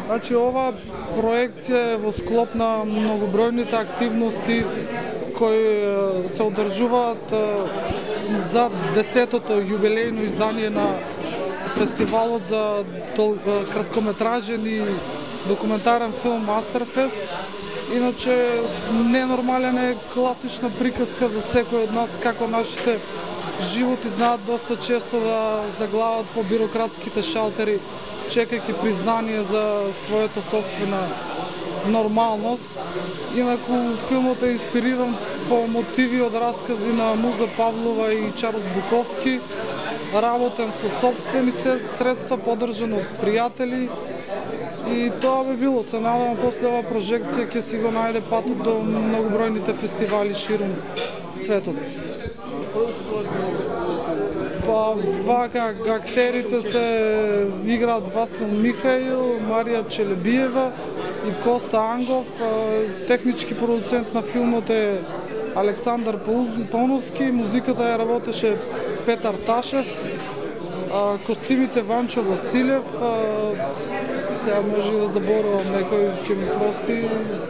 Значи ова проекција е во склоп на многобројните активности кои се одржуваат за 10-тото јубилејно издание на фестивалот за краткометражен и документарен филм Мастерфест. Иначе ненормален е класична приказка за секој од нас како нашите животи знаат доста често да заглават по бирократските шалтери, чекајќи признание за својата собствена нормалност. Инаку филмот е инспириран по мотиви од раскази на Муза Павлова и Чарлз Буковски, работен со собствени средства, поддржан од пријатели. И тоа би било. Се надевам после ова прожекција ќе си го најде патот до многобројните фестивали ширум светот. Па вака, актерите се играат Васил Михаил, Марија Челебиева и Коста Ангов. Технички продуцент на филмот е Александар Пауновски, музиката ја работеше Петар Ташев, костимите Ванчо Василев, сега може да заборавам некој ќе ми прости.